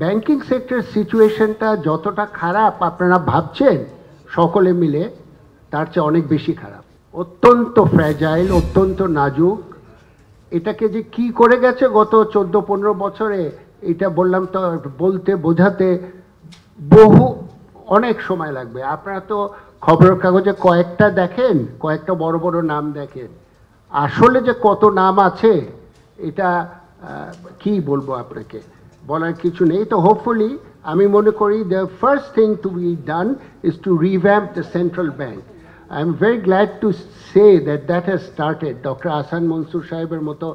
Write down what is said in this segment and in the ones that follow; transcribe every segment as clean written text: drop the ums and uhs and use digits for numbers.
Banking sector সিচুয়েশনটা যতটা খারাপ আপনারা ভাবছেন সকলে মিলে তার চেয়ে অনেক বেশি খারাপ, অত্যন্ত ফ্র্যাজাইল, অত্যন্ত নাজুক। এটাকে যে কি করে গেছে গত 14-15 বছরে, এটা বললাম তো, বলতে বোঝাতে বহু অনেক সময় লাগবে। আপনারা তো খবরের কাগজে কয়েকটা দেখেন, কয়েকটা বড় বড় নাম দেখেন, আসলে যে কত নাম আছে এটা কি বলবো আপনাকে, বলার কিছু নেই। তো হোপফুলি আমি মনে করি the first thing to be done is to revamp the central bank. I am very glad to say that has started. Doctor Ahsan Mansur সাহেবের মতো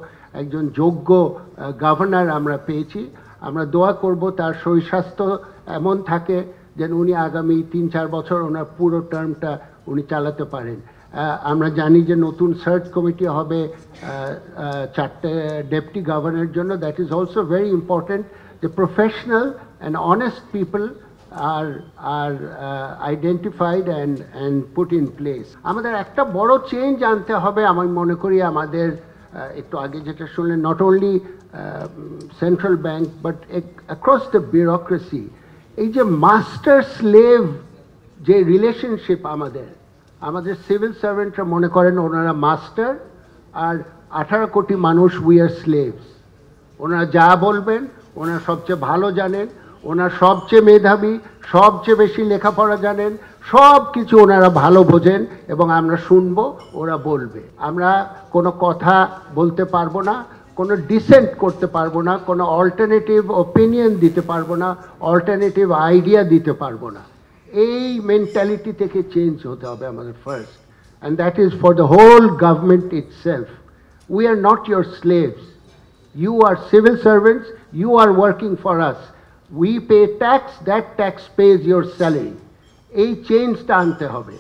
একজন যোগ্য গভর্নর আমরা পেয়েছি। আমরা দোয়া করব তার শরীর স্বাস্থ্য এমন থাকে যেন উনি আগামী 3-4 বছর ওনার পুরো টার্মটা উনি চালাতে পারেন। আমরা জানি যে নতুন সার্চ কমিটি হবে 4টে ডেপুটি গভর্নরের জন্য। That is also very important. The professional and honest people are identified and put in place. আমাদের একটা বড় চেঞ্জ আনতে হবে আমি মনে করি। আমাদের একটু আগে যেটা শুনলেন, not only central bank but across the bureaucracy, এই যে মাস্টার স্লেভ যে রিলেশনশিপ আমাদের সিভিল সার্ভেন্টরা মনে করেন ওনারা মাস্টার, আর 18 কোটি মানুষ উই আর স্লেভস। ওনারা যা বলবেন, ওনারা সবচেয়ে ভালো জানেন, ওনারা সবচেয়ে মেধাবী, সবচেয়ে বেশি লেখাপড়া জানেন, সব কিছু ওনারা ভালো বোঝেন এবং আমরা শুনবো, ওরা বলবে। আমরা কোনো কথা বলতে পারবো না, কোনো ডিসেন্ট করতে পারবো না, কোনো অল্টারনেটিভ ওপিনিয়ন দিতে পারবো না, অল্টারনেটিভ আইডিয়া দিতে পারবো না। এই মেন্টালিটি থেকে চেঞ্জ হতে হবে আমাদের first, and that is for the whole government itself. We are not your slaves, you are civil servants, you are working for us, we pay tax, that tax pays your salary. এই চেঞ্জটা আনতে হবে।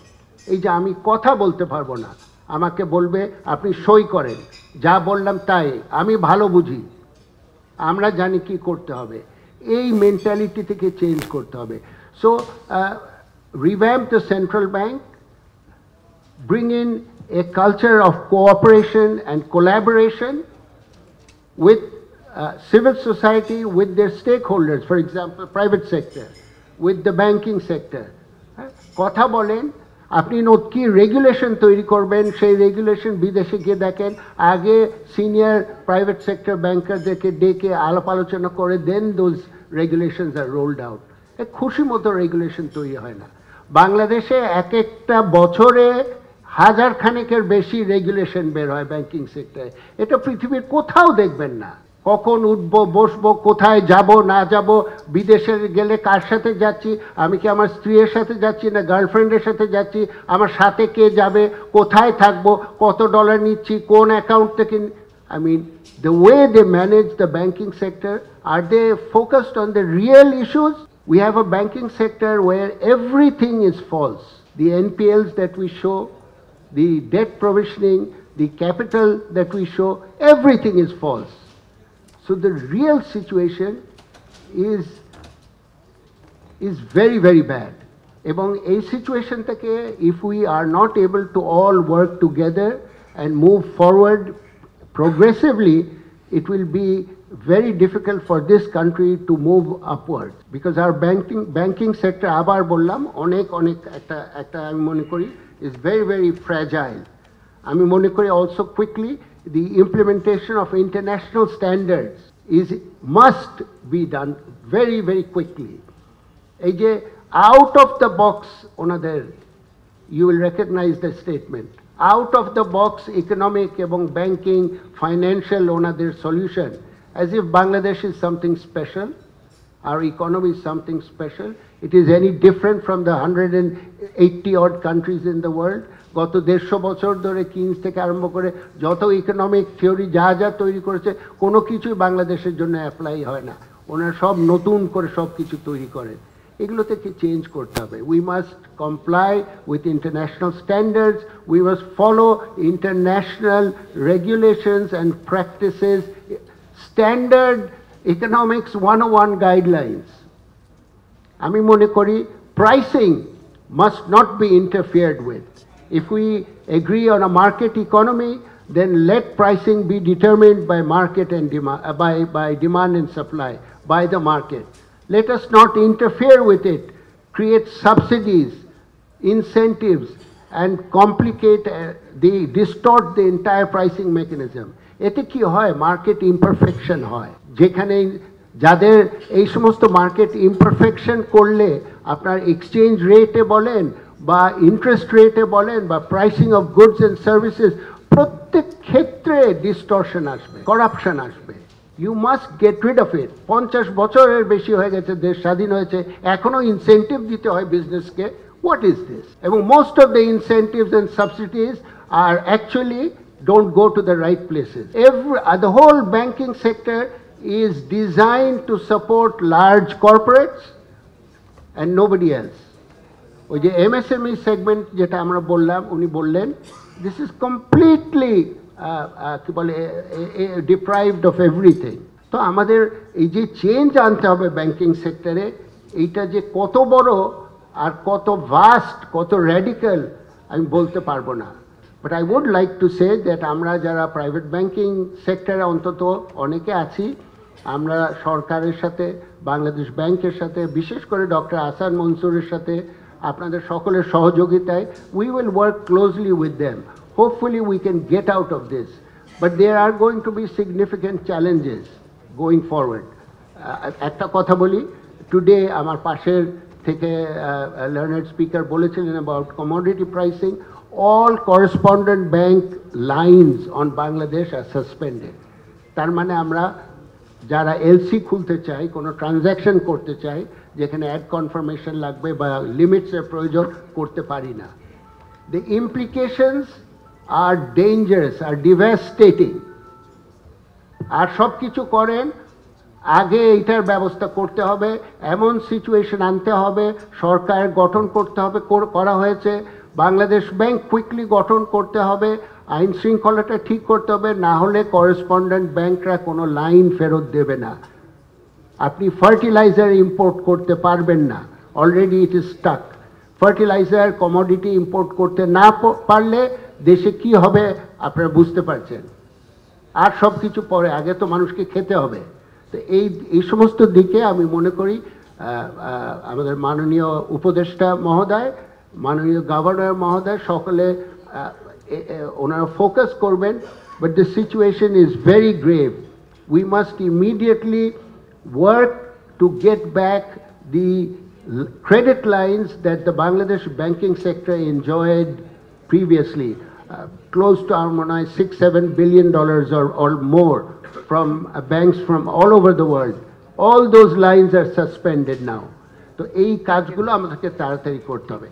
এই যে আমি কথা বলতে পারবো না, আমাকে বলবে আপনি সই করেন, যা বললাম তাই, আমি ভালো বুঝি, আমরা জানি কি করতে হবে, এই মেন্টালিটি থেকে চেঞ্জ করতে হবে। So revamp the central bank, bring in a culture of cooperation and collaboration with civil society, with their stakeholders, for example, private sector, with the banking sector. কথা বলেন, আপনি কি রেগুলেশন তৈরি করবেন, সেই রেগুলেশন বিদেশে গিয়ে দেখেন, আগে সিনিয়র প্রাইভেট সেক্টর ব্যাংকারদেরকে ডেকে আলাপ আলোচনা করে দেন those regulations are rolled out. খুশি মতো রেগুলেশন তৈরি হয় না। বাংলাদেশে এক একটা বছরে 1000 খানেকের বেশি রেগুলেশন বের হয় ব্যাংকিং সেক্টরে। এটা পৃথিবীর কোথাও দেখবেন না। কখন উঠবো বসবো, কোথায় যাব না যাব, বিদেশে গেলে কার সাথে যাচ্ছি, আমি কি আমার স্ত্রীর সাথে যাচ্ছি না গার্লফ্রেন্ডের সাথে যাচ্ছি, আমার সাথে কে যাবে, কোথায় থাকবো, কত ডলার নিচ্ছি, কোন অ্যাকাউন্ট থেকে। I mean, the way they manage the banking sector, are they focused on the real issues? We have a banking sector where everything is false. The NPLs that we show, the debt provisioning, the capital that we show, everything is false. So the real situation is very, very bad. Ebong ei situation take, if we are not able to all work together and move forward progressively, it will be very difficult for this country to move upwards, because our banking sector abar bollam onek ekta ami mone kori is very, very fragile. আমি মনে করি also quickly the implementation of international standards must be done very, very quickly. এই যে out of the box ওনাদের, you will recognize the statement, out of the box economic এবং banking financial ওনাদের solution, as if Bangladesh is something special, our economy is something special. It is any different from the 180 odd countries in the world. গত 150 বছর ধরে কিনস থেকে আরম্ভ করে যত economic theory যা তৈরি করেছে, কোনো কিছুই বাংলাদেশের জন্য অ্যাপ্লাই হয় না। ওনারা সব নতুন করে সব কিছু তৈরি করেন। এগুলো থেকে চেঞ্জ করতে হবে। We must comply with international standards, we must follow international regulations and practices, standard economics 101 guidelines. আমি মনে করি pricing must not be interfered with. If we agree on a market economy, then let pricing be determined by market and demand, by demand and supply, by the market. Let us not interfere with it, create subsidies, incentives, and complicate distort the entire pricing mechanism. এতে কি হয়, market imperfection হয়, যেখানে যাদের এই সমস্ত market imperfection করলে আপনার এক্সচেঞ্জ রেটে বলেন বা ইন্টারেস্ট রেটে বলেন বা pricing of goods and services, প্রত্যেক ক্ষেত্রে ডিস্টরশন আসবে, করাপশন আসবে। You must get rid of it. 50 বছরের বেশি হয়ে গেছে, দেশ স্বাধীন হয়েছে, এখনো ইনসেন্টিভ দিতে হয় বিজনেসকে। What is this? এবং most of the incentives and subsidies are actually don't go to the right places. The whole banking sector is designed to support large corporates and nobody else. ওই যে MSME segment যেটা আমরা বললাম, উনি বললেন, this is completely কি বলে deprived of everything. তো আমাদের এই যে চেঞ্জ আনতে হবে ব্যাংকিং সেক্টরে, এইটা যে কত বড় আর কত ভাস্ট, কত র্যাডিক্যাল আমি বলতে পারবো না। But I would like to say that আমরা যারা প্রাইভেট ব্যাংকিং সেক্টরে অন্তত অনেকে আছি, আমরা সরকারের সাথে, বাংলাদেশ ব্যাংকের সাথে, বিশেষ করে ডক্টর আহসান মনসুরের সাথে, আপনাদের সকলের সহযোগিতায় we will work closely with them. Hopefully we can get out of this, but there are going to be significant challenges going forward. একটা কথা বলি, টুডে আমার পাশের থেকে learned speaker বলেছিলেন about commodity pricing. All correspondent bank lines on Bangladesh are suspended. তার মানে আমরা যারা এলসি খুলতে চাই, কোনো ট্রানজ্যাকশন করতে চাই যেখানে অ্যাড কনফার্মেশন লাগবে বা লিমিটসের প্রয়োজন, করতে পারি না। The implications are dangerous, are devastating. আর সব কিছু করেন, আগে এইটার ব্যবস্থা করতে হবে, এমন সিচুয়েশন আনতে হবে, সরকার গঠন করতে হবে, করা হয়েছে। বাংলাদেশ ব্যাংক কুইকলি গঠন করতে হবে, আইন শৃঙ্খলাটা ঠিক করতে হবে, না হলে করেসপন্ডেন্ট ব্যাংকরা কোনো লাইন ফেরত দেবে না। আপনি ফার্টিলাইজার ইম্পোর্ট করতে পারবেন না, already it is stuck. Fertiliser commodity import করতে না পারলে দেশে কি হবে আপনারা বুঝতে পারছেন। আর সব কিছু পরে, আগে তো মানুষকে খেতে হবে। তো এই সমস্ত দিকে আমি মনে করি আমাদের মাননীয় উপদেষ্টা মহোদয়, মাননীয় গভর্নর মহোদয় সকলে ওনারা ফোকাস করবেন। But the situation is very grave. We must immediately work to get back the credit lines that the Bangladesh banking sector enjoyed previously, close to $6-7 billion or more from banks from all over the world. All those lines are suspended now. So এই কাজগুলো আমাদেরকে তাড়াতাড়ি করতে হবে।